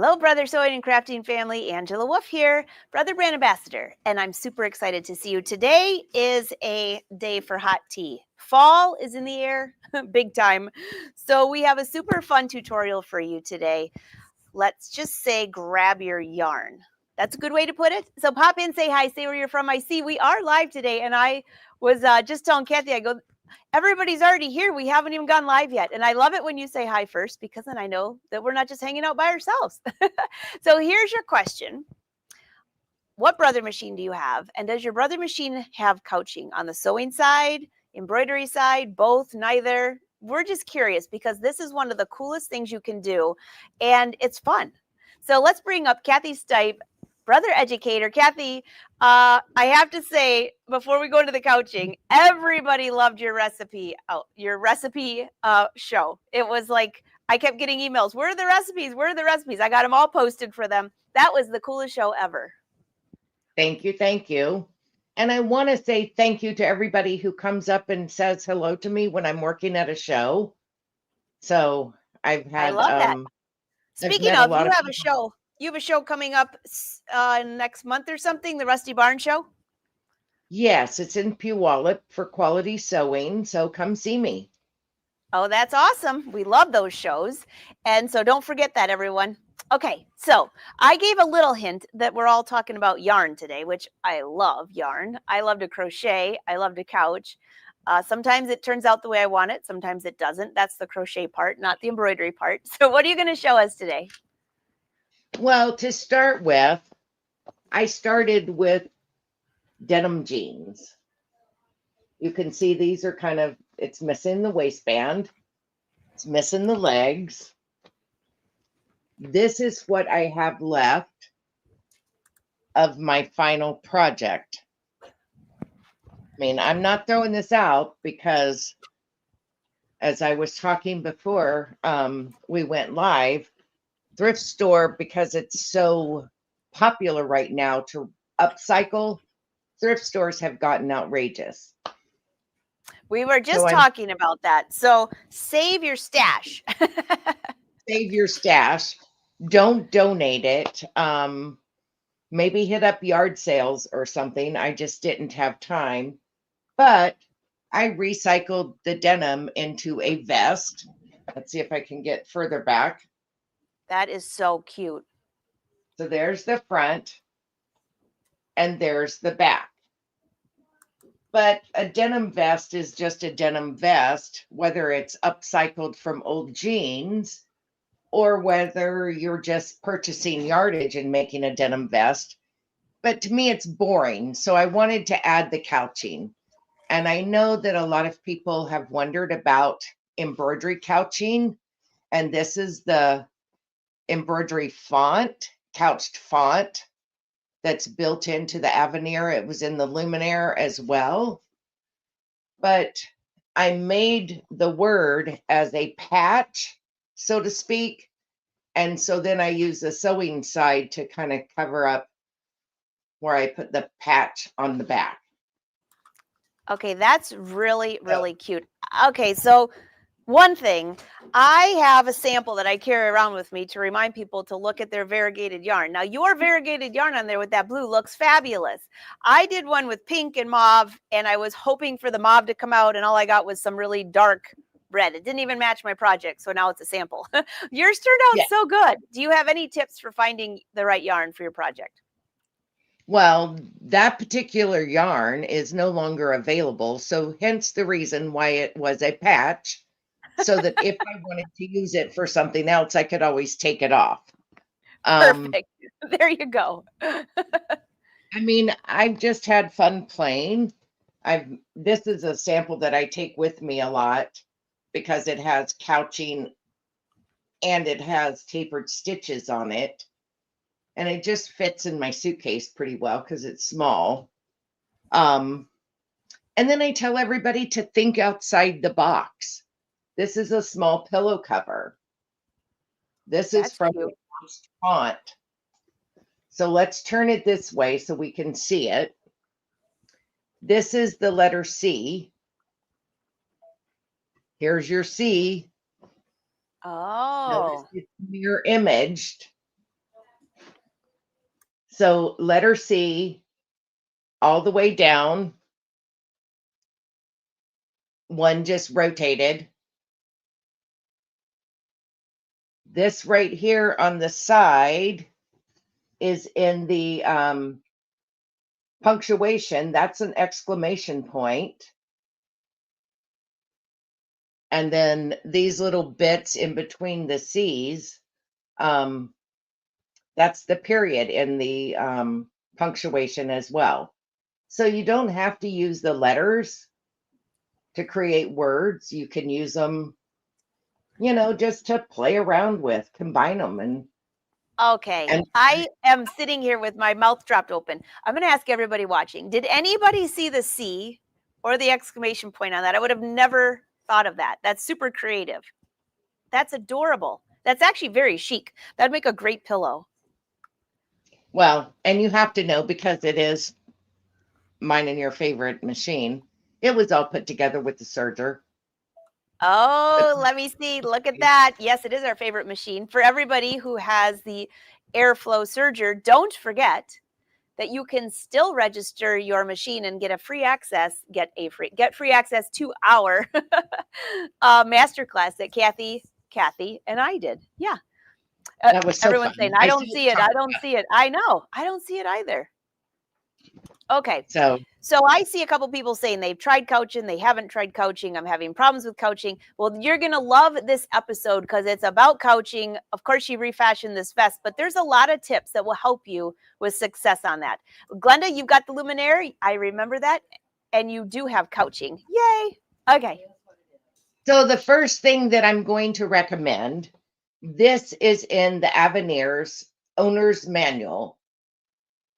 Hello, Brother Sewing and Crafting family. Angela Wolf here, Brother Brand Ambassador, and I'm super excited to see you. Today is a day for hot tea. Fall is in the air, big time. So we have a super fun tutorial for you today. Let's just say grab your yarn. That's a good way to put it. So pop in, say hi, say where you're from. I see we are live today, and I was just telling Kathy, I go, everybody's already here. We haven't even gone live yet. And I love it when you say hi first, because then I know that we're not just hanging out by ourselves. So here's your question. What brother machine do you have? And does your brother machine have couching on the sewing side, embroidery side, both, neither? We're just curious because this is one of the coolest things you can do, and it's fun. So let's bring up Kathy Stipe, Brother Educator. Kathy, I have to say, before we go into the couching, everybody loved your recipe show. It was like, I kept getting emails. Where are the recipes? Where are the recipes? I got them all posted for them. That was the coolest show ever. Thank you. Thank you. And I want to say thank you to everybody who comes up and says hello to me when I'm working at a show. So I've I had, love that. I've Speaking met a of, lot you of have a people. show. You have a show coming up next month or something, the Rusty Barn Show? Yes, it's in Puyallup for quality sewing. So come see me. Oh, that's awesome. We love those shows. And so don't forget that, everyone. Okay, so I gave a little hint that we're all talking about yarn today, which I love yarn. I love to crochet. I love to couch. Sometimes it turns out the way I want it. Sometimes it doesn't. That's the crochet part, not the embroidery part. So what are you going to show us today? Well, to start with, I started with denim jeans. You can see these are it's missing the waistband. It's missing the legs. This is what I have left of my final project. I mean, I'm not throwing this out because, as I was talking before, we went live. Thrift store, because it's so popular right now to upcycle, thrift stores have gotten outrageous. We were So just I'm talking about that. So save your stash. save your stash. Don't donate it. Maybe hit up yard sales or something. I just didn't have time. But I recycled the denim into a vest. Let's see if I can get further back. That is so cute. So there's the front and there's the back. But a denim vest is just a denim vest, whether it's upcycled from old jeans or whether you're just purchasing yardage and making a denim vest. But to me, it's boring. So I wanted to add the couching. And I know that a lot of people have wondered about embroidery couching. And this is the embroidery font, couched font that's built into the Avenir. It was in the Luminaire as well. But I made the word as a patch, so to speak. And so then I use the sewing side to kind of cover up where I put the patch on the back. Okay, that's really, So, really cute. Okay, so one thing, I have a sample that I carry around with me to remind people to look at their variegated yarn. Now, your variegated yarn on there with that blue looks fabulous. I did one with pink and mauve, and I was hoping for the mauve to come out, and all I got was some really dark red. It didn't even match my project, so now it's a sample. Yours turned out yeah. so good. Do you have any tips for finding the right yarn for your project? Well, that particular yarn is no longer available. So, hence the reason why it was a patch, so that if I wanted to use it for something else, I could always take it off. Perfect. There you go. I mean, I've just had fun playing. This is a sample that I take with me a lot because it has couching and it has tapered stitches on it. And it just fits in my suitcase pretty well because it's small. Um, and then I tell everybody to think outside the box. This is a small pillow cover. This is That's from cute. the font. So let's turn it this way so we can see it. This is the letter C. Here's your C. Notice Oh, it's mirror imaged. So letter C all the way down, one just rotated. This right here on the side is in the punctuation. That's an exclamation point. And then these little bits in between the C's, that's the period in the punctuation as well. So you don't have to use the letters to create words. You can use them, just to play around with, combine them. Okay, And I am sitting here with my mouth dropped open. I'm going to ask everybody watching, did anybody see the C or the exclamation point on that? I would have never thought of that. That's super creative. That's adorable. That's actually very chic. That'd make a great pillow. well, and you have to know, because it is mine and your favorite machine, it was all put together with the serger. Oh, let me see. Look at that. Yes, it is our favorite machine. For everybody who has the airflow serger, don't forget that you can still register your machine and get free access to our masterclass that Kathy and I did. Yeah. That was so Everyone's fun. saying, I don't see it. I don't see it. I know. I don't see it either. Okay. So I see a couple people saying they've tried coaching, they haven't tried coaching. I'm having problems with coaching. Well, you're going to love this episode because it's about coaching. Of course, she refashioned this vest, but there's a lot of tips that will help you with success on that. Glenda, you've got the Luminaire. I remember that. And you do have coaching. Yay. Okay. So the first thing that I'm going to recommend, this is in the Avenir's owner's manual.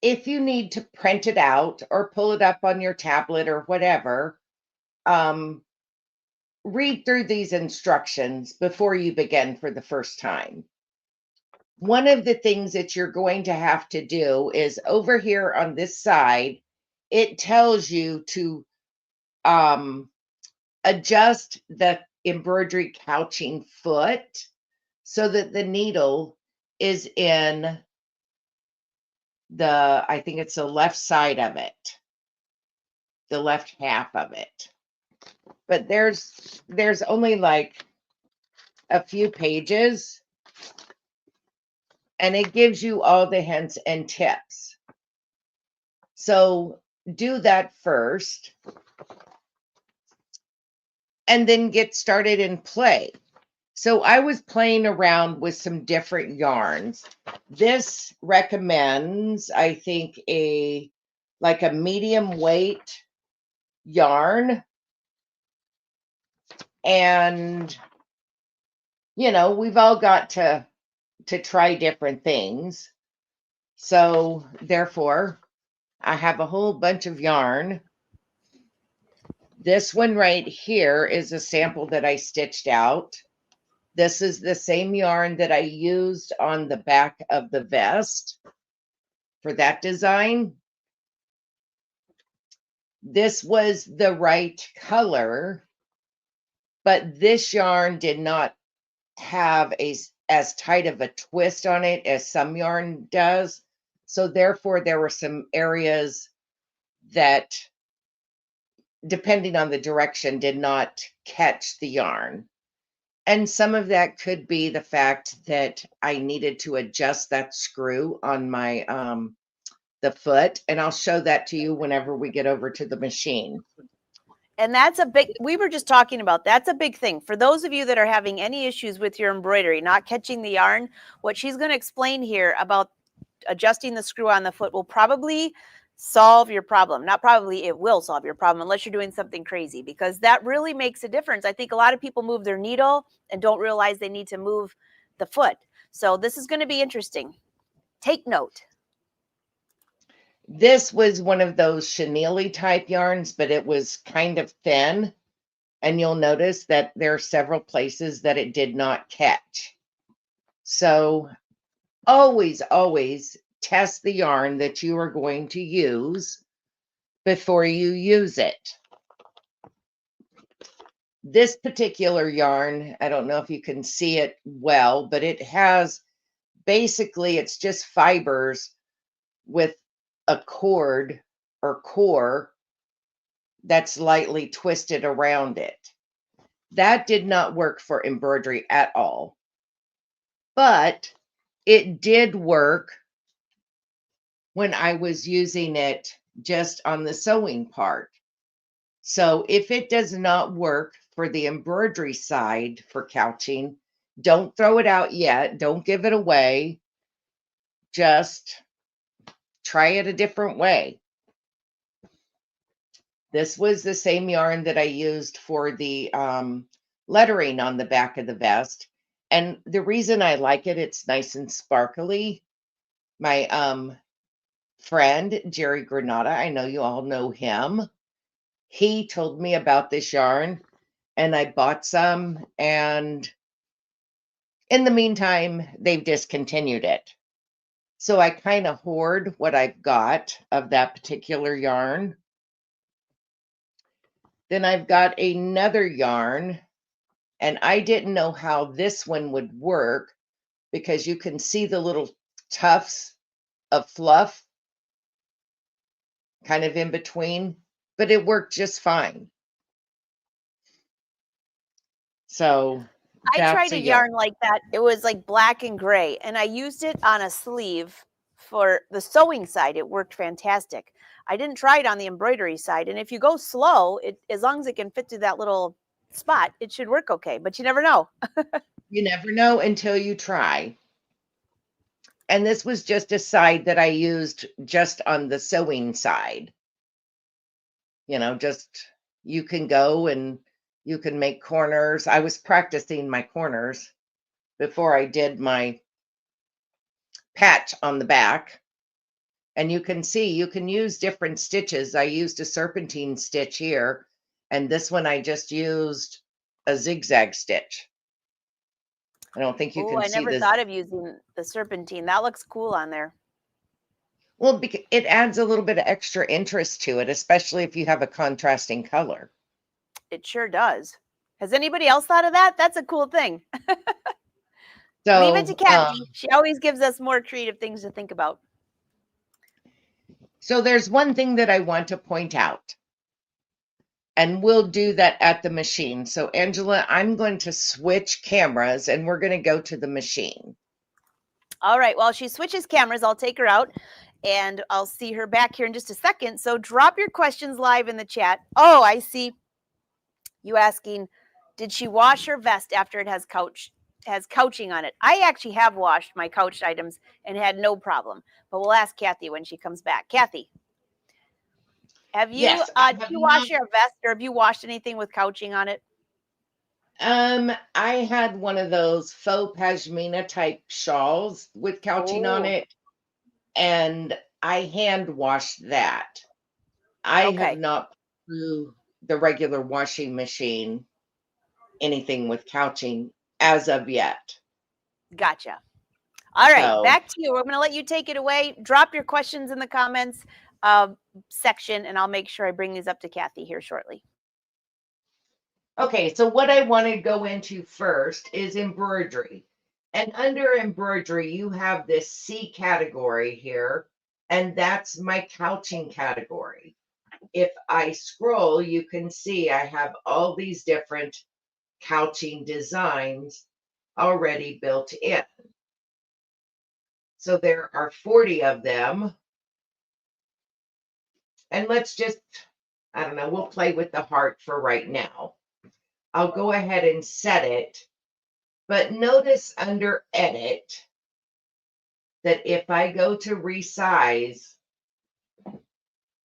If you need to print it out or pull it up on your tablet or whatever, read through these instructions before you begin for the first time. One of the things that you're going to have to do is over here on this side, it tells you to adjust the embroidery couching foot so that the needle is in I think it's the left side of it, the left half of it. But there's only like a few pages, and it gives you all the hints and tips. So do that first, and then get started and play. So I was playing around with some different yarns. This recommends, I think, a medium weight yarn. And, we've all got to try different things. So therefore, I have a whole bunch of yarn. This one right here is a sample that I stitched out. This is the same yarn that I used on the back of the vest for that design. This was the right color, but this yarn did not have as tight of a twist on it as some yarn does. So therefore, there were some areas that, depending on the direction, did not catch the yarn. And some of that could be the fact that I needed to adjust that screw on my the foot, and I'll show that to you whenever we get over to the machine. And we were just talking about, that's a big thing. For those of you that are having any issues with your embroidery, not catching the yarn, what she's going to explain here about adjusting the screw on the foot will probably solve your problem. Not probably, it will solve your problem unless you're doing something crazy, because that really makes a difference. I think a lot of people move their needle and don't realize they need to move the foot. So this is going to be interesting. Take note. This was one of those chenille type yarns, but it was kind of thin. And you'll notice that there are several places that it did not catch. So always, always test the yarn that you are going to use before you use it. This particular yarn, I don't know if you can see it well, but it has basically, it's just fibers with a cord or core that's lightly twisted around it. That did not work for embroidery at all. But it did work when I was using it just on the sewing part. So if it does not work for the embroidery side for couching, don't throw it out yet. Don't give it away. Just try it a different way. This was the same yarn that I used for the lettering on the back of the vest. And the reason I like it, it's nice and sparkly. My friend, Jerry Granada, I know you all know him. He told me about this yarn and I bought some. And in the meantime, they've discontinued it. So I kind of hoard what I've got of that particular yarn. Then I've got another yarn, and I didn't know how this one would work because you can see the little tufts of fluff kind of in between, but it worked just fine. So I that's tried a a yarn. yarn like that. It was like black and gray, and I used it on a sleeve for the sewing side. It worked fantastic. I didn't try it on the embroidery side, and if you go slow, as long as it can fit through that little spot, it should work okay, but you never know. You never know until you try. And this was just a side that I used just on the sewing side. Just you can go and you can make corners. I was practicing my corners before I did my patch on the back. And you can see you can use different stitches. I used a serpentine stitch here, and this one I just used a zigzag stitch. I don't think you Oh, can I see never this. thought of using the serpentine. That looks cool on there. Well, because it adds a little bit of extra interest to it, especially if you have a contrasting color. It sure does. Has anybody else thought of that? That's a cool thing. Leave it to So, Kathy. She always gives us more creative things to think about. so there's one thing that I want to point out, and we'll do that at the machine. So, Angela, I'm going to switch cameras and we're going to go to the machine. All right. While she switches cameras, I'll take her out and I'll see her back here in just a second. So drop your questions live in the chat. Oh, I see you asking, did she wash her vest after it has couching on it? I actually have washed my couched items and had no problem. But we'll ask Kathy when she comes back. Kathy, have you Yes, I did have you not. wash your vest or have you washed anything with couching on it? I had one of those faux pashmina type shawls with couching on Oh, it, and I hand washed that. I have okay. not put through the regular washing machine anything with couching as of yet. Gotcha. All right, So, back to you. We're going to let you take it away. Drop your questions in the comments section, and I'll make sure I bring these up to Kathy here shortly. okay, so what I want to go into first is embroidery. And under embroidery, you have this C category here, and that's my couching category. If I scroll, you can see I have all these different couching designs already built in. So there are 40 of them. And let's just, I don't know, we'll play with the heart for right now. I'll go ahead and set it. But notice under edit that if I go to resize,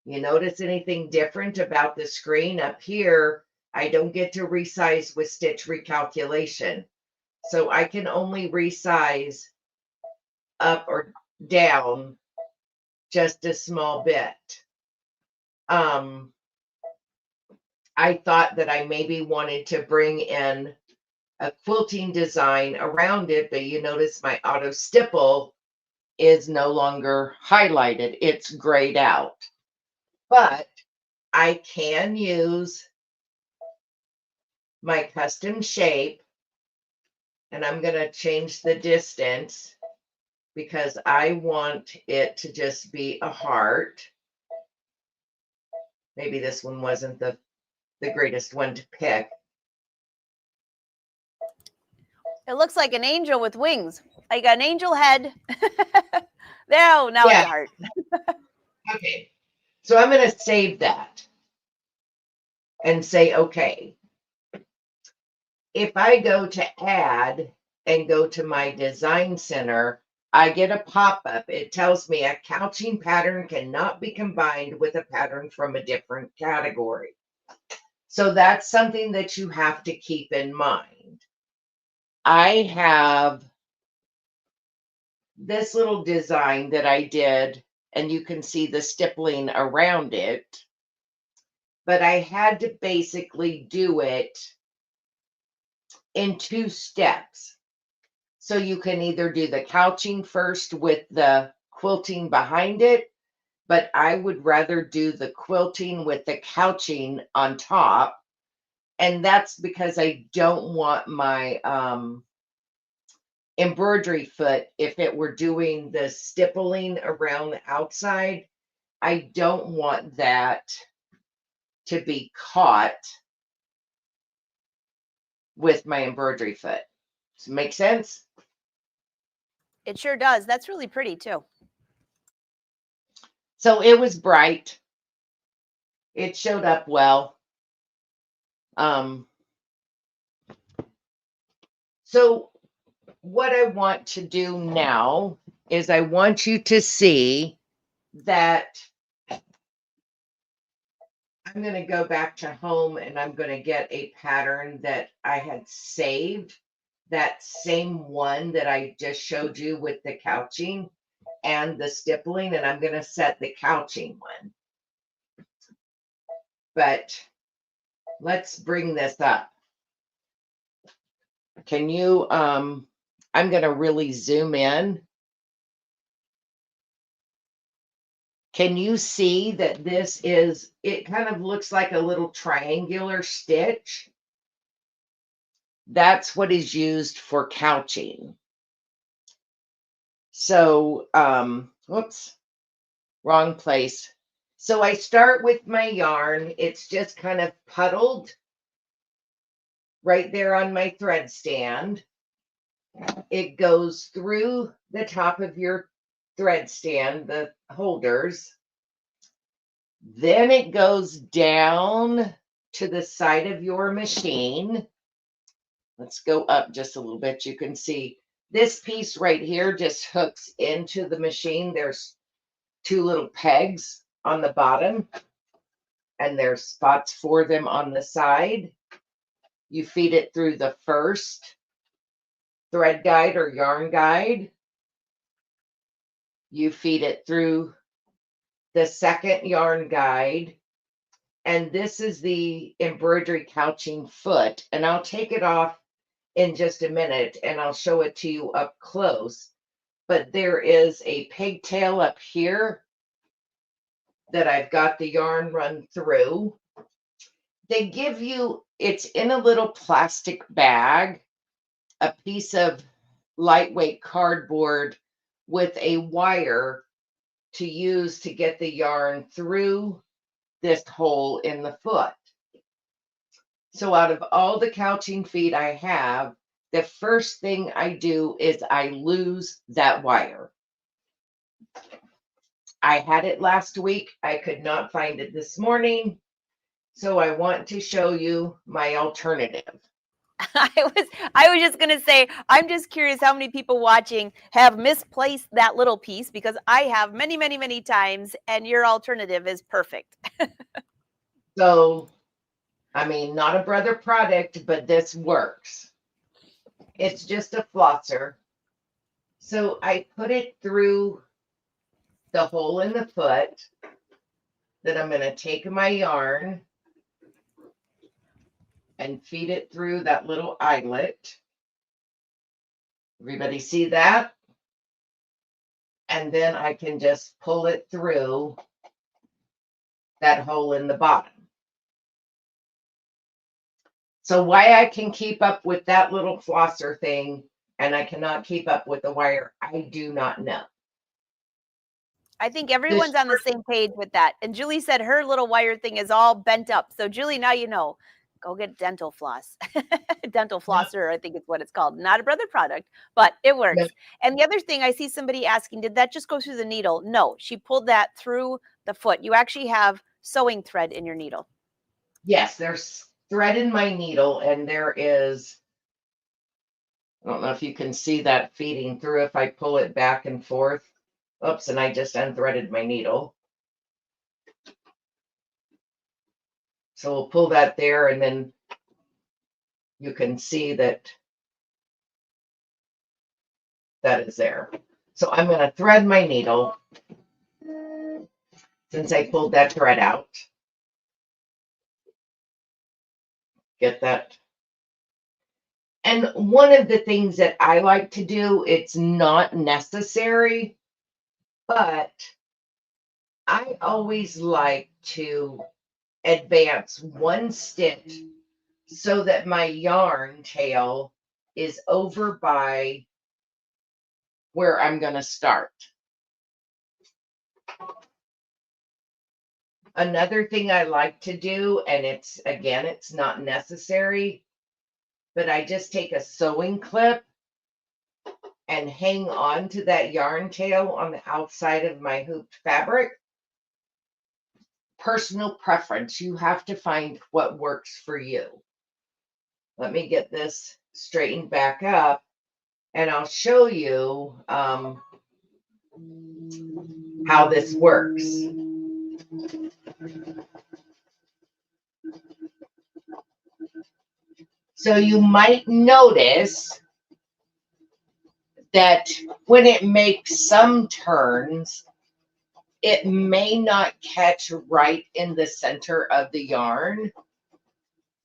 you notice anything different about the screen up here? I don't get to resize with stitch recalculation. So I can only resize up or down just a small bit. I thought that I maybe wanted to bring in a quilting design around it, but you notice my auto stipple is no longer highlighted. It's grayed out. But I can use my custom shape, and I'm going to change the distance because I want it to just be a heart. Maybe this one wasn't the greatest one to pick. It looks like an angel with wings. Like an angel head. Now Yeah. it's a heart. Okay. So I'm going to save that and say, okay. If I go to add and go to my design center, I get a pop-up. It tells me a couching pattern cannot be combined with a pattern from a different category. So that's something that you have to keep in mind. I have this little design that I did, and you can see the stippling around it, but I had to basically do it in 2 steps. So you can either do the couching first with the quilting behind it, but I would rather do the quilting with the couching on top. And that's because I don't want my embroidery foot, if it were doing the stippling around the outside, I don't want that to be caught with my embroidery foot. Does it make sense? It sure does. That's really pretty too. So it was bright. It showed up well. So what I want to do now is I want you to see that I'm going to go back to home and I'm going to get a pattern that I had saved, that same one that I just showed you with the couching and the stippling, and I'm going to set the couching one. But let's bring this up. Can you, I'm going to really zoom in. Can you see that this is, it kind of looks like a little triangular stitch? That's what is used for couching. So, whoops, wrong place. So I start with my yarn. It's just kind of puddled right there on my thread stand. It goes through the top of your thread stand, the holders. Then it goes down to the side of your machine. Let's go up just a little bit. You can see this piece right here just hooks into the machine. There's 2 little pegs on the bottom, and there's spots for them on the side. You feed it through the first thread guide or yarn guide. You feed it through the second yarn guide. And this is the embroidery couching foot. And I'll take it off in just a minute and I'll show it to you up close. But there is a pigtail up here that I've got the yarn run through. They give you, it's in a little plastic bag, a piece of lightweight cardboard with a wire to use to get the yarn through this hole in the foot. So out of all the couching feet I have, the first thing I do is I lose that wire. I had it last week. I could not find it this morning. So I want to show you my alternative. I was just gonna say, I'm just curious how many people watching have misplaced that little piece, because I have many, many, many times, and your alternative is perfect. So, I mean, not a brother product, but this works. It's just a flosser. So I put it through the hole in the foot. Then I'm going to take my yarn and feed it through that little eyelet. Everybody see that? And then I can just pull it through that hole in the bottom. So why I can keep up with that little flosser thing and I cannot keep up with the wire. I do not know. I think everyone's on the same page with that. And Julie said her little wire thing is all bent up. So Julie, now you know, go get dental floss. Dental flosser, I think is what it's called. Not a Brother product, but it works. Yep. And the other thing I see somebody asking, did that just go through the needle? No, she pulled that through the foot. You actually have sewing thread in your needle. Yes, there's thread in my needle, and there is, I don't know if you can see that feeding through if I pull it back and forth. Oops, and I just unthreaded my needle. So we'll pull that there, and then you can see that that is there. So I'm going to thread my needle since I pulled that thread out. Get that. And one of the things that I like to do, it's not necessary, but I always like to advance one stitch so that my yarn tail is over by where I'm going to start. Another thing I like to do, and it's not necessary, but I just take a sewing clip and hang on to that yarn tail on the outside of my hooped fabric. Personal preference. You have to find what works for you. Let me get this straightened back up, and I'll show you how this works. So you might notice that when it makes some turns, it may not catch right in the center of the yarn,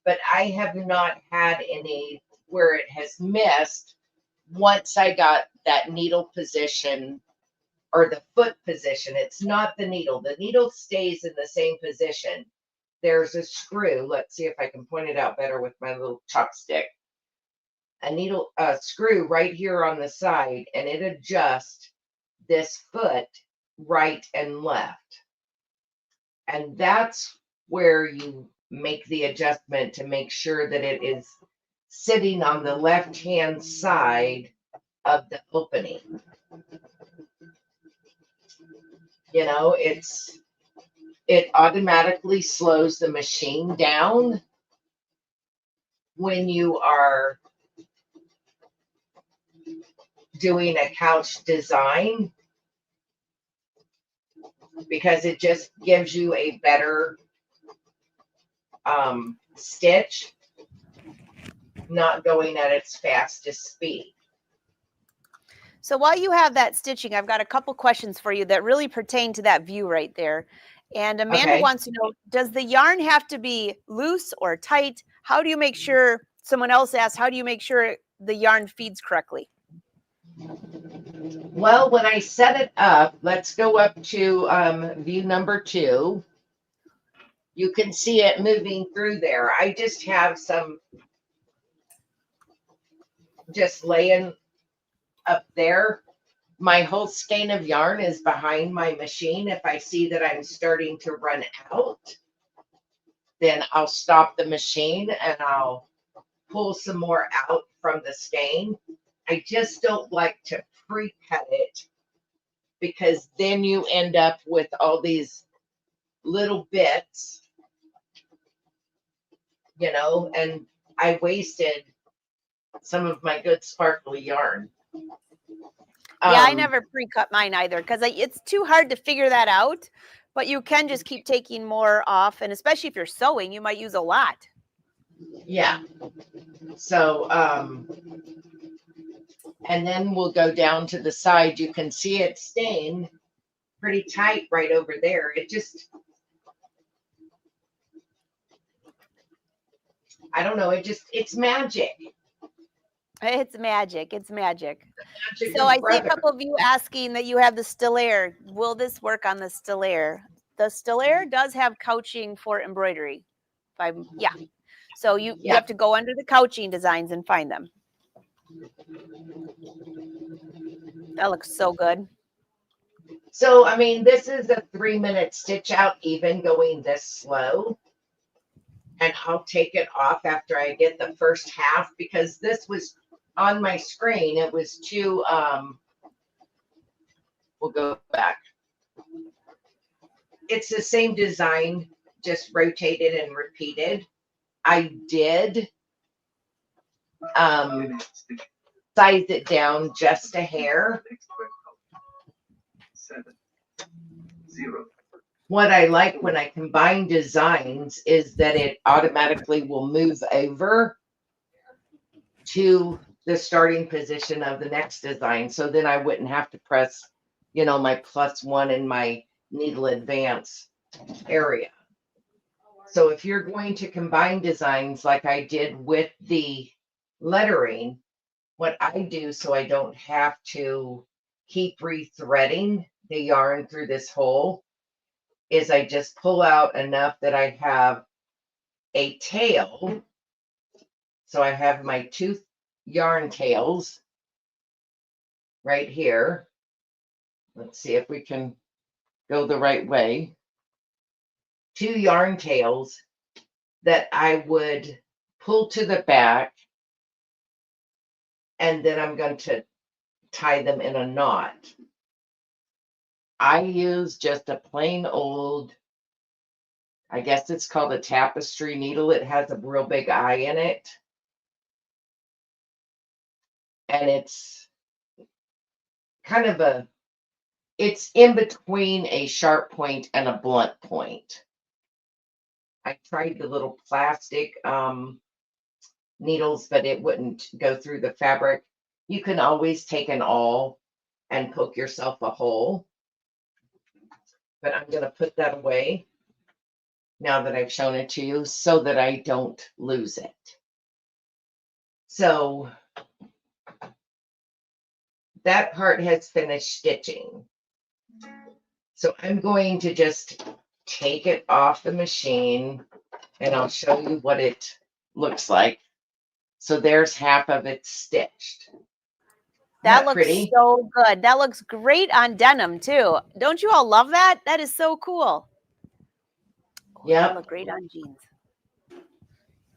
but I have not had any where it has missed once I got that needle position or the foot position. It's not the needle. The needle stays in the same position. There's a screw. Let's see if I can point it out better with my little chopstick. A screw right here on the side, and it adjusts this foot right and left. And that's where you make the adjustment to make sure that it is sitting on the left-hand side of the opening. You know, it automatically slows the machine down when you are doing a couch design, because it just gives you a better stitch, not going at its fastest speed. So while you have that stitching, I've got a couple questions for you that really pertain to that view right there. And Amanda wants to know, does the yarn have to be loose or tight? How do you make sure, someone else asked, how do you make sure the yarn feeds correctly? Well, when I set it up, let's go up to view number 2. You can see it moving through there. I just have some just laying up there. My whole skein of yarn is behind my machine. If I see that I'm starting to run out, then I'll stop the machine and I'll pull some more out from the skein. I just don't like to pre-cut it, because then you end up with all these little bits, you know, and I wasted some of my good sparkly yarn. Yeah, I never pre-cut mine either, because it's too hard to figure that out, but you can just keep taking more off, and especially if you're sewing, you might use a lot. Yeah. So, and then we'll go down to the side. You can see it staying pretty tight right over there. It just, I don't know, it's magic. It's magic. It's magic. So I see a couple of you asking that you have the Stillaire. Will this work on the Stillaire? The Stillaire does have couching for embroidery. Yeah. So you have to go under the couching designs and find them. That looks so good. So, I mean, this is a 3-minute stitch out, even going this slow. And I'll take it off after I get the first half, because this was on my screen. It was too, we'll go back. It's the same design, just rotated and repeated. I did size it down just a hair. What I like when I combine designs is that it automatically will move over to the starting position of the next design. So then I wouldn't have to press, my +1 in my needle advance area. So if you're going to combine designs like I did with the lettering, what I do so I don't have to keep rethreading the yarn through this hole is I just pull out enough that I have a tail. So I have my 2 yarn tails right here. Let's see if we can go the right way. 2 yarn tails that I would pull to the back, and then I'm going to tie them in a knot. I use just a plain old, I guess it's called a tapestry needle. It has a real big eye in it. And it's kind of it's in between a sharp point and a blunt point. I tried the little plastic needles, but it wouldn't go through the fabric. You can always take an awl and poke yourself a hole. But I'm going to put that away now that I've shown it to you so that I don't lose it. So that part has finished stitching. So I'm going to just take it off the machine and I'll show you what it looks like. So there's half of it stitched. That looks so good. That looks great on denim too. Don't you all love that? That is so cool. Yeah. That look great on jeans.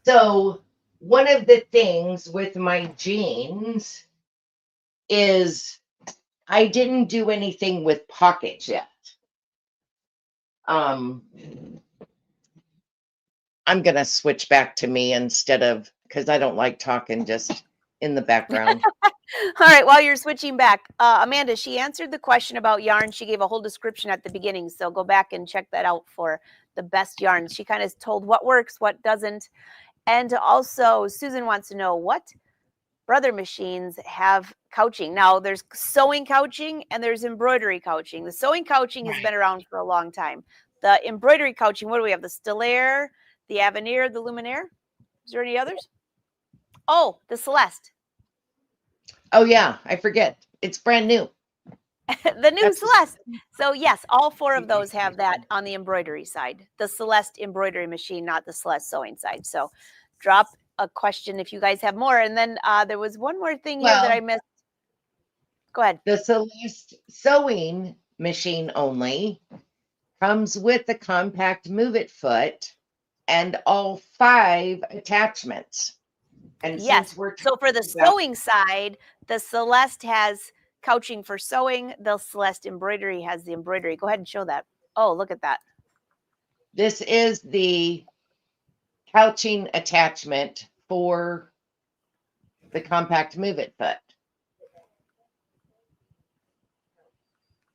So one of the things with my jeans is I didn't do anything with pockets yet. I'm going to switch back to me instead of, because I don't like talking just in the background. All right, while you're switching back, Amanda, she answered the question about yarn. She gave a whole description at the beginning, so go back and check that out for the best yarns. She kind of told what works, what doesn't. And also, Susan wants to know what brother machines have couching. Now, there's sewing couching and there's embroidery couching. The sewing couching has been around for a long time. The embroidery couching, what do we have? The Stellaire, the Avenir, the Luminaire? Is there any others? Oh, the Celeste. Oh, yeah, I forget. It's brand new. The new Celeste. So, yes, all 4 of those have that on the embroidery side. The Celeste embroidery machine, not the Celeste sewing side. So, drop a question if you guys have more. And then there was one more thing here that I missed. Go ahead. The Celeste sewing machine only comes with the compact move it foot and all 5 attachments. And yes, so for the sewing side, the Celeste has couching for sewing. The Celeste embroidery has the embroidery. Go ahead and show that. Oh, look at that. This is the couching attachment for the compact move it foot.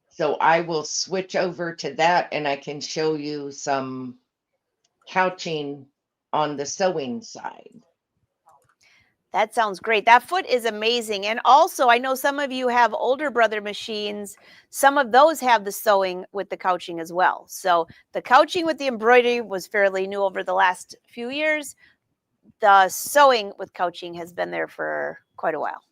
So I will switch over to that and I can show you some couching on the sewing side. That sounds great. That foot is amazing. And also, I know some of you have older brother machines. Some of those have the sewing with the couching as well. So the couching with the embroidery was fairly new over the last few years. The sewing with couching has been there for quite a while.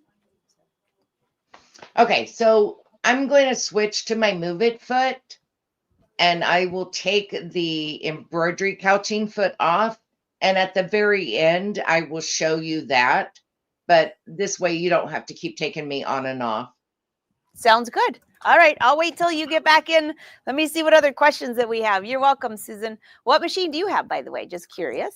Okay, so I'm going to switch to my move it foot and I will take the embroidery couching foot off. And at the very end, I will show you that. but this way you don't have to keep taking me on and off. Sounds good. All right, I'll wait till you get back in. Let me see what other questions that we have. You're welcome, Susan. What machine do you have, by the way? Just curious.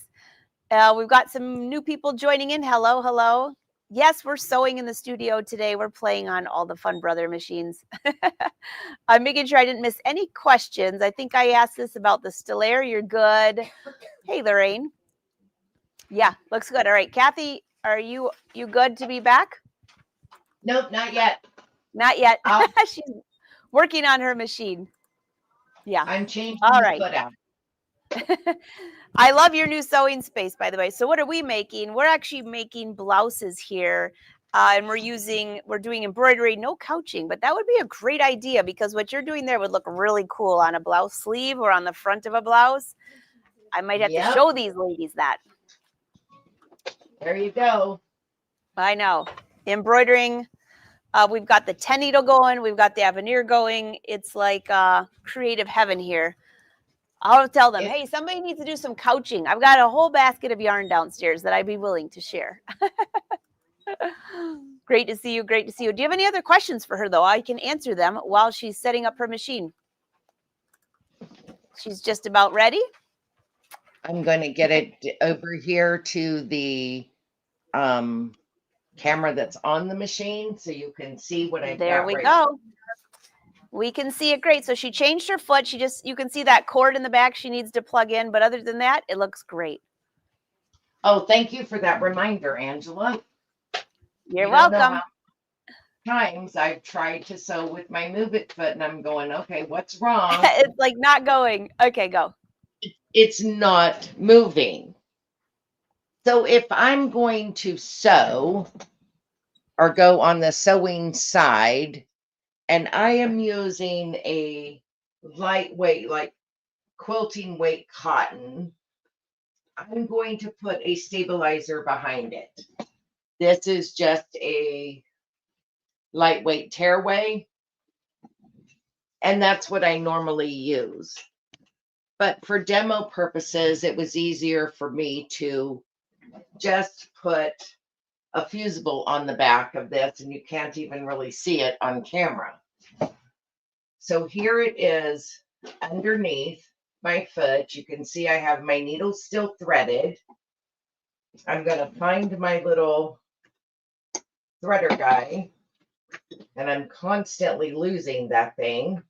We've got some new people joining in. Hello, hello. Yes, we're sewing in the studio today. We're playing on all the Fun Brother machines. I'm making sure I didn't miss any questions. I think I asked this about the Stellaire. You're good. Hey, Lorraine. Yeah, looks good. All right, Kathy, are you good to be back? Nope, not yet. Not yet. She's working on her machine. Yeah. I'm changing All the right. foot out. I love your new sewing space, by the way. So what are we making? We're actually making blouses here. And we're doing embroidery, no couching, but that would be a great idea because what you're doing there would look really cool on a blouse sleeve or on the front of a blouse. I might have to show these ladies that. There you go. I know. Embroidering. We've got the 10 needle going. We've got the Avenir going. It's like creative heaven here. I'll tell them, hey, somebody needs to do some couching. I've got a whole basket of yarn downstairs that I'd be willing to share. Great to see you. Great to see you. Do you have any other questions for her, though? I can answer them while she's setting up her machine. She's just about ready. I'm going to get it over here to the camera that's on the machine so you can see what I've got. There we go. We can see it great. So she changed her foot. You can see that cord in the back she needs to plug in. But other than that, it looks great. Oh, thank you for that reminder, Angela. You're welcome. Times I've tried to sew with my Move It foot and I'm going, okay, what's wrong? It's like not going. Okay, go. It's not moving. So if I'm going to sew or go on the sewing side, and I am using a lightweight, like quilting weight cotton, I'm going to put a stabilizer behind it. This is just a lightweight tearaway, and that's what I normally use. But for demo purposes, it was easier for me to just put a fusible on the back of this, and you can't even really see it on camera. So here it is underneath my foot. You can see I have my needles still threaded. I'm going to find my little threader guy, and I'm constantly losing that thing.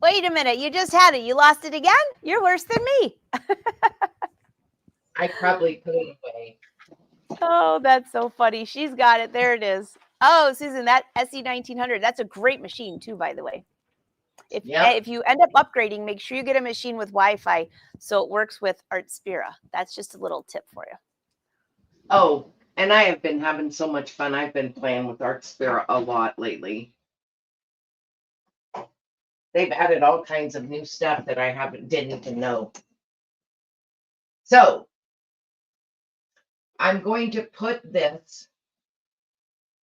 Wait a minute, you just had it. You lost it again? You're worse than me. I probably put it away. Oh, that's so funny. She's got it. There it is. Oh, Susan, that SE 1900, that's a great machine too, by the way. If you end up upgrading, make sure you get a machine with Wi-Fi so it works with Artspira. That's just a little tip for you. Oh, and I have been having so much fun. I've been playing with Artspira a lot lately. They've added all kinds of new stuff that I didn't even know. So I'm going to put this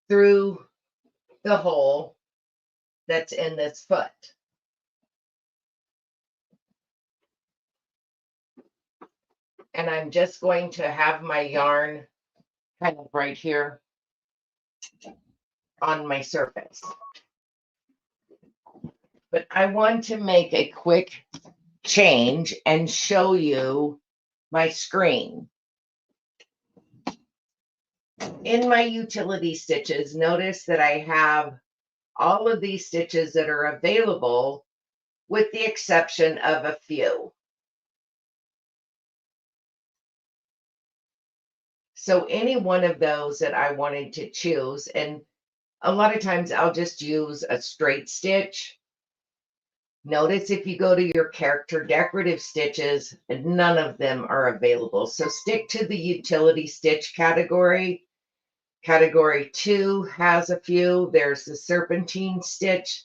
through the hole that's in this foot. And I'm just going to have my yarn kind of right here on my surface. But I want to make a quick change and show you my screen. In my utility stitches, notice that I have all of these stitches that are available with the exception of a few. So any one of those that I wanted to choose, and a lot of times I'll just use a straight stitch. Notice if you go to your character decorative stitches, none of them are available. So stick to the utility stitch category. Category 2 has a few. There's the serpentine stitch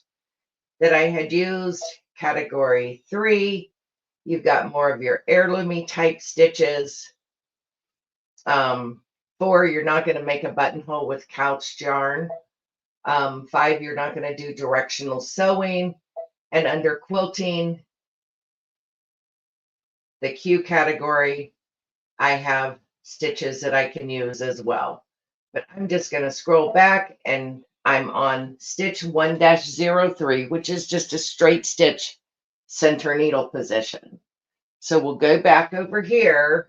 that I had used. Category 3, you've got more of your heirloomy type stitches. 4, you're not going to make a buttonhole with couched yarn. 5, you're not going to do directional sewing. And under quilting, the Q category, I have stitches that I can use as well. But I'm just going to scroll back, and I'm on stitch 1-03, which is just a straight stitch center needle position. So we'll go back over here,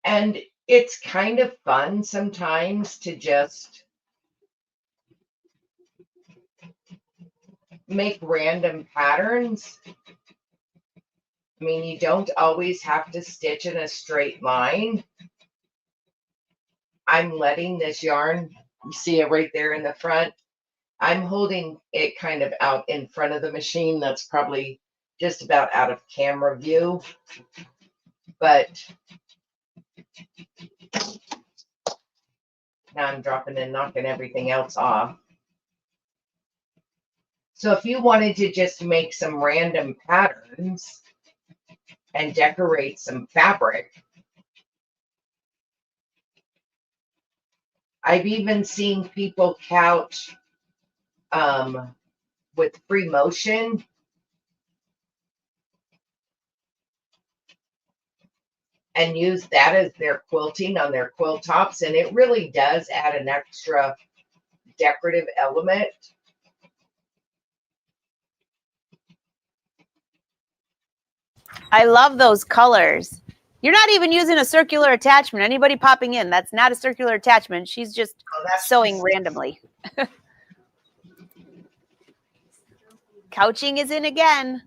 and it's kind of fun sometimes to just make random patterns. I mean, you don't always have to stitch in a straight line. I'm letting this yarn, you see it right there in the front. I'm holding it kind of out in front of the machine. That's probably just about out of camera view. But now I'm dropping and knocking everything else off. So if you wanted to just make some random patterns and decorate some fabric, I've even seen people couch with free motion. And use that as their quilting on their quilt tops. And it really does add an extra decorative element. I love those colors. You're not even using a circular attachment. Anybody popping in, that's not a circular attachment. She's just sewing randomly. Couching is in again.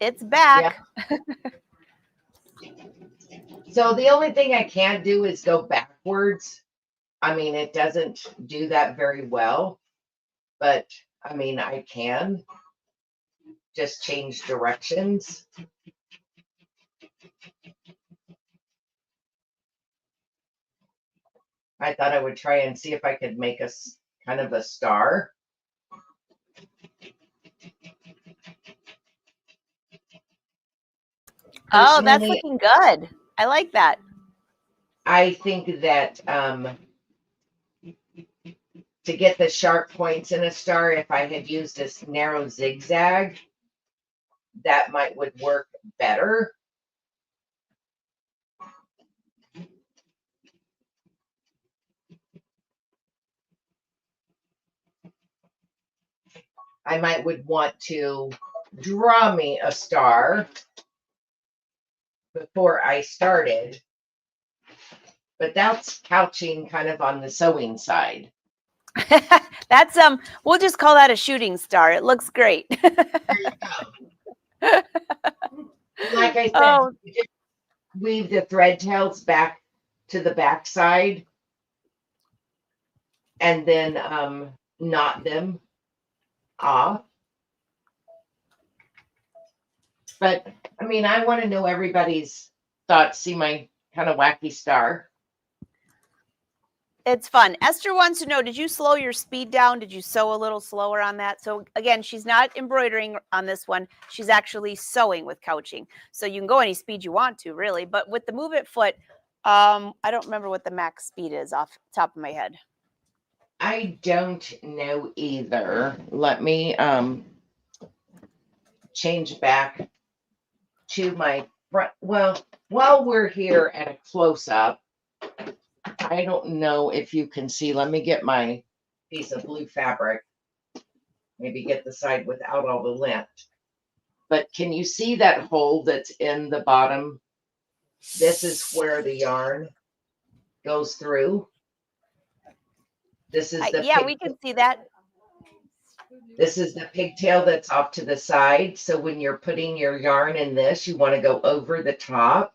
It's back. Yeah. So the only thing I can't do is go backwards. I mean, it doesn't do that very well, but I mean, I can just change directions. I thought I would try and see if I could make a kind of a star. Oh, that's looking good. I like that. I think that to get the sharp points in a star, if I had used this narrow zigzag, that would work better. I would want to draw me a star before I started, but that's couching kind of on the sewing side. That's we'll just call that a shooting star. It looks great. Like I said, just weave the thread tails back to the back side and then knot them off. But I mean, I want to know everybody's thoughts. See my kind of wacky star. It's fun. Esther wants to know, did you slow your speed down? Did you sew a little slower on that? So again, she's not embroidering on this one. She's actually sewing with couching. So you can go any speed you want to, really. But with the move it foot, I don't remember what the max speed is off the top of my head. I don't know either. Let me change back to my front. Well, while we're here at a close-up, I don't know if you can see. Let me get my piece of blue fabric. Maybe get the side without all the lint. But can you see that hole that's in the bottom? This is where the yarn goes through. This is the yeah, we can see that. This is the pigtail that's off to the side. So when you're putting your yarn in this, you want to go over the top,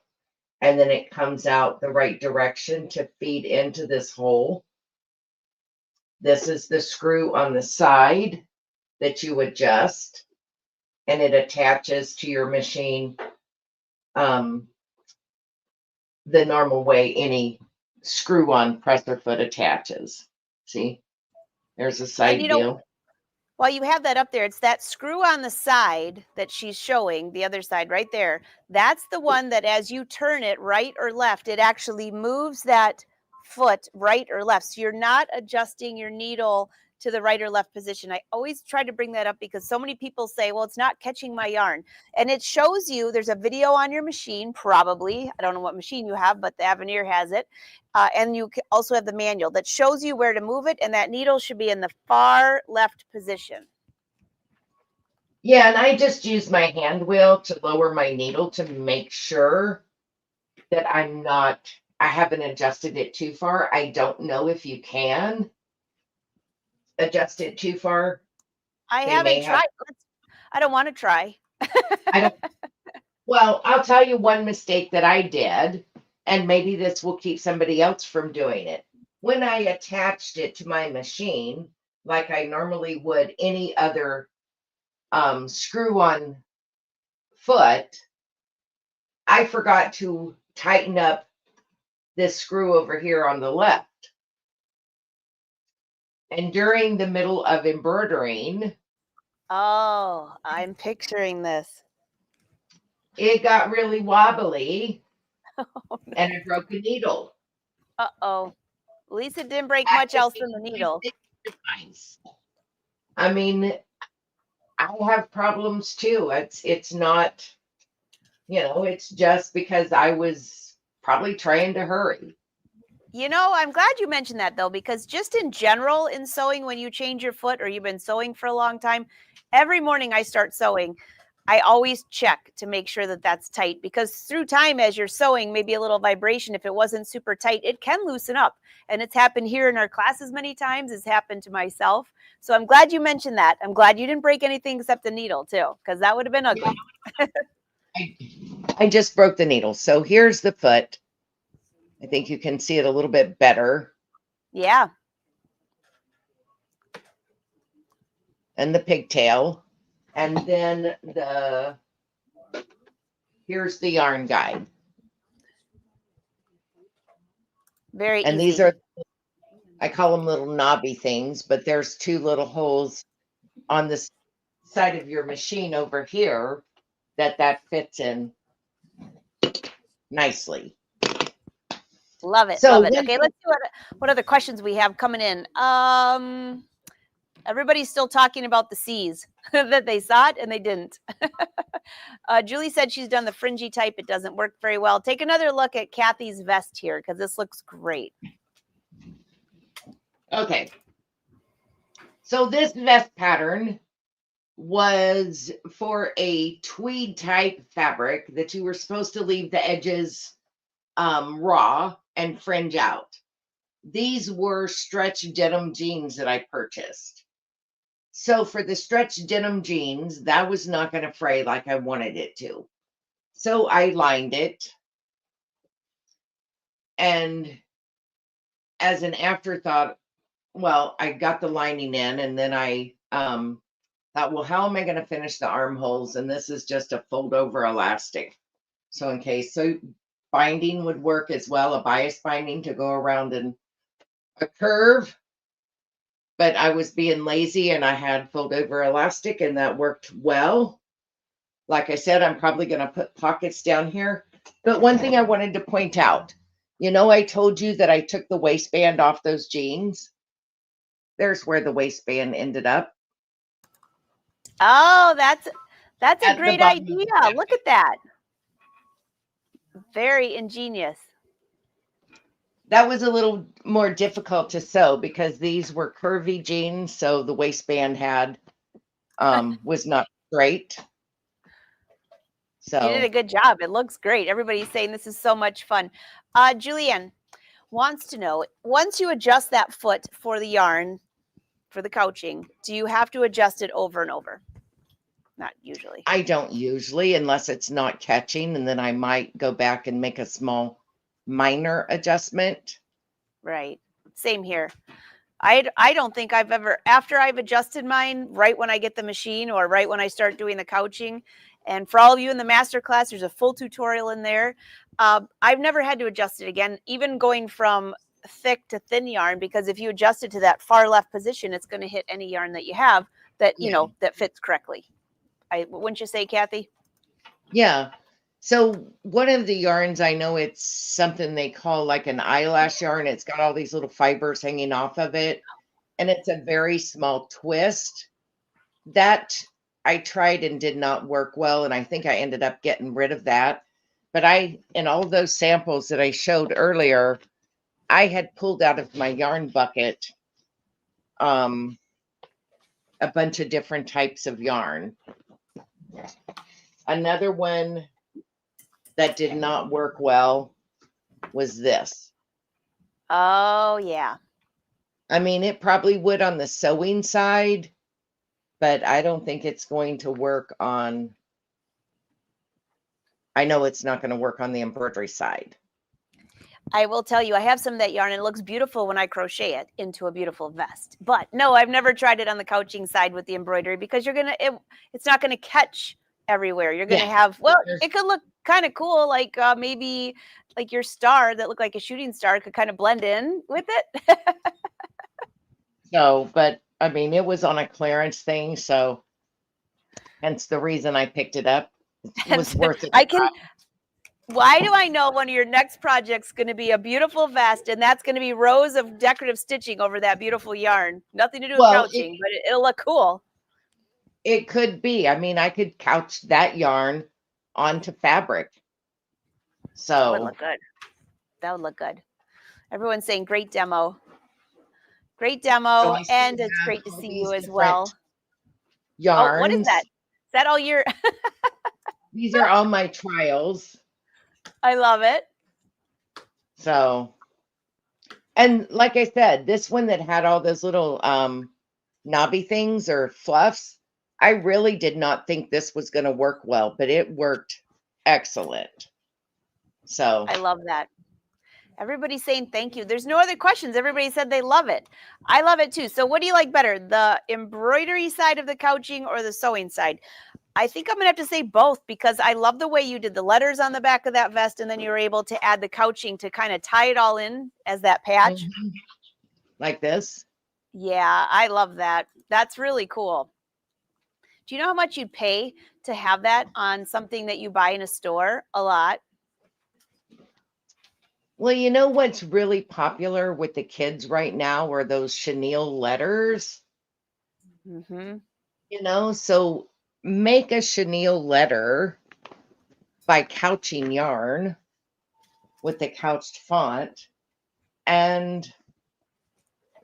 and then it comes out the right direction to feed into this hole. This is the screw on the side that you adjust, and it attaches to your machine the normal way any screw-on presser foot attaches. See, there's a side view. While you have that up there, it's that screw on the side that she's showing, the other side right there. That's the one that as you turn it right or left, it actually moves that foot right or left. So you're not adjusting your needle to the right or left position. I always try to bring that up because so many people say, well, it's not catching my yarn. And it shows you, there's a video on your machine, probably. I don't know what machine you have, but the Avenir has it. And you also have the manual that shows you where to move it. And that needle should be in the far left position. Yeah, and I just use my hand wheel to lower my needle to make sure that I haven't adjusted it too far. I don't know if you can adjust it too far. I They may haven't have, tried. I don't want to try. I don't, well, I'll tell you one mistake that I did, and maybe this will keep somebody else from doing it. When I attached it to my machine, like I normally would any other screw-on foot, I forgot to tighten up this screw over here on the left. And during the middle of embroidering, Oh, I'm picturing this. it got really wobbly Oh, no. and I broke a needle. Uh-oh. At least it didn't break I much else than the needle. I mean, I have problems too. It's not, it's just because I was probably trying to hurry. I'm glad you mentioned that though, because just in general in sewing, when you change your foot or you've been sewing for a long time, every morning I start sewing, I always check to make sure that that's tight, because through time, as you're sewing, maybe a little vibration, if it wasn't super tight, it can loosen up. And it's happened here in our classes many times. It's happened to myself. So I'm glad you mentioned that. I'm glad you didn't break anything except the needle too, because that would have been ugly. I just broke the needle. So here's the foot. I think you can see it a little bit better. Yeah. And the pigtail. And then here's the yarn guide. Very and easy. These are, I call them little knobby things, but there's two little holes on the side of your machine over here that fits in nicely. Love it. So Love it. Okay, let's see what other questions we have coming in. Everybody's still talking about the C's, that they saw it and they didn't. Julie said she's done the fringy type. It doesn't work very well. Take another look at Kathy's vest here, because this looks great. Okay. So this vest pattern was for a tweed type fabric that you were supposed to leave the edges raw and fringe out. These were stretch denim jeans that I purchased. So for the stretch denim jeans, that was not going to fray like I wanted it to. So I lined it. And as an afterthought, well, I got the lining in, and then I thought, well, how am I going to finish the armholes? And this is just a fold over elastic. So in case, so binding would work as well, a bias binding to go around in a curve. But I was being lazy and I had fold over elastic, and that worked well. Like I said, I'm probably going to put pockets down here. But one thing I wanted to point out, I told you that I took the waistband off those jeans. There's where the waistband ended up. Oh, that's a great idea. Look at that. Very ingenious. That was a little more difficult to sew because these were curvy jeans, so the waistband was not straight. So you did a good job. It looks great. Everybody's saying this is so much fun. Julianne wants to know, once you adjust that foot for the yarn, for the couching, do you have to adjust it over and over? Not usually. I don't usually, unless it's not catching, and then I might go back and make a small minor adjustment. Right. Same here. I don't think I've ever, after I've adjusted mine, right when I get the machine or right when I start doing the couching, and for all of you in the master class, there's a full tutorial in there. I've never had to adjust it again, even going from thick to thin yarn, because if you adjust it to that far left position, it's going to hit any yarn that you have that, that fits correctly. Wouldn't you say, Kathy? Yeah. So one of the yarns, I know it's something they call like an eyelash yarn. It's got all these little fibers hanging off of it. and it's a very small twist. That I tried and did not work well, and I think I ended up getting rid of that. But in all those samples that I showed earlier, I had pulled out of my yarn bucket um, a bunch of different types of yarn. Another one that did not work well was this. Oh, yeah. I mean, it probably would on the sewing side, but I don't think it's going to work on, I know it's not going to work on the embroidery side. I will tell you, I have some of that yarn and it looks beautiful when I crochet it into a beautiful vest. But no, I've never tried it on the couching side with the embroidery because it's not going to catch everywhere. You're going to have, well, it could look kind of cool, like maybe like your star that looked like a shooting star could kind of blend in with it. So, but I mean, it was on a clearance thing, so hence the reason I picked it up. It was worth it. Why do I know one of your next projects going to be a beautiful vest, and that's going to be rows of decorative stitching over that beautiful yarn? Nothing to do with couching, but it'll look cool. It could be. I mean, I could couch that yarn onto fabric. So that would look good. That would look good. Everyone's saying great demo. Great demo, and it's great to see you as well. Yarns. Oh, what is that? Is that all your? These are all my trials. I love it. So, and like I said, this one that had all those little knobby things or fluffs, I really did not think this was going to work well, but it worked excellent. So I love that. Everybody's saying thank you. There's no other questions. Everybody said they love it. I love it too. So what do you like better, the embroidery side of the couching or the sewing side? I think I'm going to have to say both because I love the way you did the letters on the back of that vest, and then you were able to add the couching to kind of tie it all in as that patch. Like this. Yeah, I love that. That's really cool. Do you know how much you'd pay to have that on something that you buy in a store? A lot. Well, you know what's really popular with the kids right now are those chenille letters. Mm-hmm. You know, so make a chenille letter by couching yarn with the couched font, and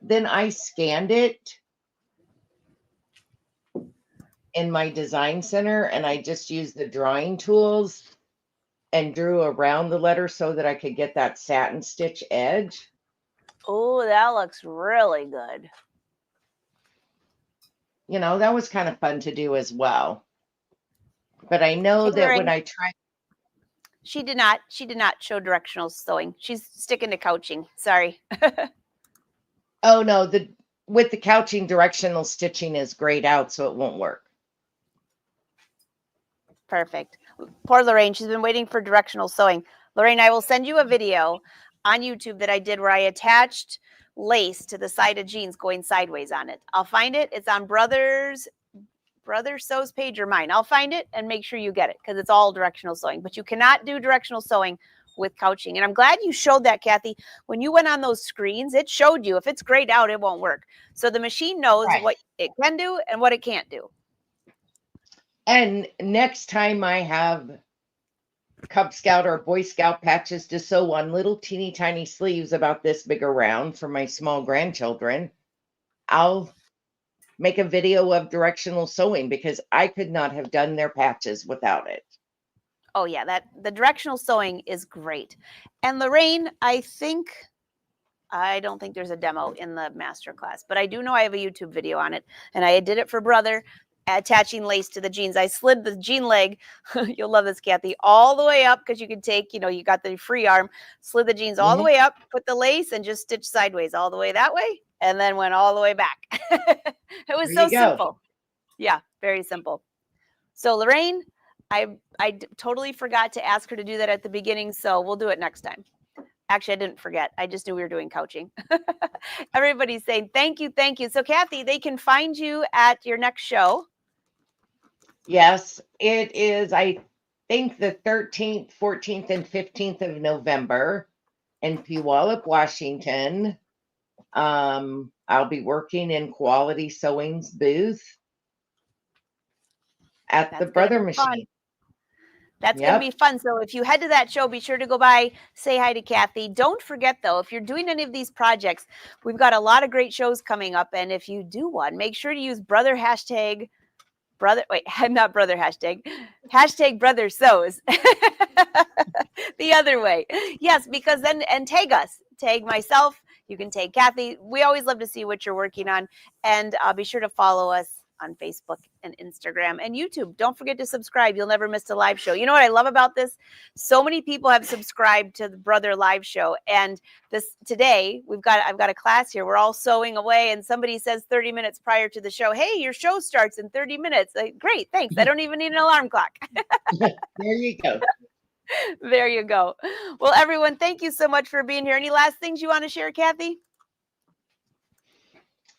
then I scanned it in my design center, and I just used the drawing tools and drew around the letter so that I could get that satin stitch edge. Oh, that looks really good. You know, that was kind of fun to do as well. But I know that when I tried, she did not show directional sewing. She's sticking to couching. Sorry. oh no, with the couching, directional stitching is grayed out, so it won't work. Perfect. Poor Lorraine, she's been waiting for directional sewing. Lorraine, I will send you a video on YouTube that I did where I attached lace to the side of jeans going sideways on it. I'll find it. It's on Brother Sews page or mine. I'll find it and make sure you get it because it's all directional sewing. But you cannot do directional sewing with couching. And I'm glad you showed that, Kathy. When you went on those screens, it showed you if it's grayed out, it won't work. So the machine knows what it can do and what it can't do. And next time I have Cub Scout or Boy Scout patches to sew on little teeny tiny sleeves about this big around for my small grandchildren, I'll make a video of directional sewing because I could not have done their patches without it. Oh yeah, the directional sewing is great. And Lorraine, I don't think there's a demo in the masterclass, but I do know I have a YouTube video on it, and I did it for Brother, attaching lace to the jeans. I slid the jean leg, you'll love this, Kathy, all the way up because you can take, you got the free arm, slid the jeans all the way up, put the lace, and just stitch sideways all the way that way, and then went all the way back. It was so simple. Yeah, very simple. So Lorraine, I totally forgot to ask her to do that at the beginning, so we'll do it next time. Actually, I didn't forget. I just knew we were doing couching. Everybody's saying thank you, thank you. So Kathy, they can find you at your next show. Yes, it is, I think, the 13th, 14th, and 15th of November in Puyallup, Washington. I'll be working in Quality Sewing's booth at the That's going to Brother be fun. Machine. That's going to be fun. So if you head to that show, be sure to go by, say hi to Kathy. Don't forget, though, if you're doing any of these projects, we've got a lot of great shows coming up. And if you do one, make sure to use brother hashtag brother. Wait, not brother hashtag. Hashtag brother sews. The other way. Yes, because then, and tag us. Tag myself. You can tag Kathy. We always love to see what you're working on. And be sure to follow us on Facebook and Instagram and YouTube. Don't forget to subscribe. You'll never miss a live show. You know what I love about this? So many people have subscribed to the Brother Live Show. And this today, I've got a class here. We're all sewing away, and somebody says 30 minutes prior to the show, hey, your show starts in 30 minutes. Like, great, thanks. I don't even need an alarm clock. There you go. There you go. Well, everyone, thank you so much for being here. Any last things you want to share, Kathy?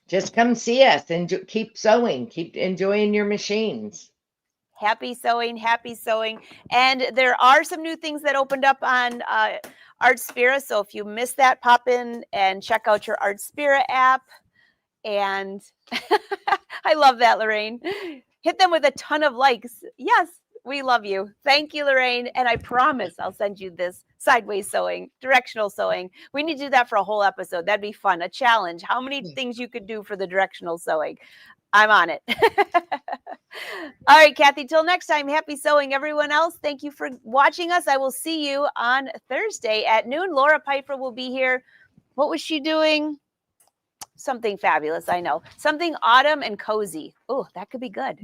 Just come see us and keep sewing. Keep enjoying your machines. Happy sewing, happy sewing. And there are some new things that opened up on Artspira. So if you missed that, pop in and check out your Artspira app. And I love that, Lorraine. Hit them with a ton of likes. Yes, we love you. Thank you, Lorraine. And I promise I'll send you this sideways sewing, directional sewing. We need to do that for a whole episode. That'd be fun. A challenge. How many things you could do for the directional sewing? I'm on it. All right, Kathy, till next time, happy sewing. Everyone else, thank you for watching us. I will see you on Thursday at noon. Laura Piper will be here. What was she doing? Something fabulous, I know. Something autumn and cozy. Oh, that could be good.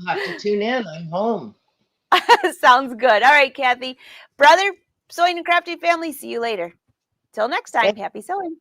I'll have to tune in. I'm home. Sounds good. All right, Kathy. Brother, Sewing and Crafting family, see you later. Till next time, happy sewing.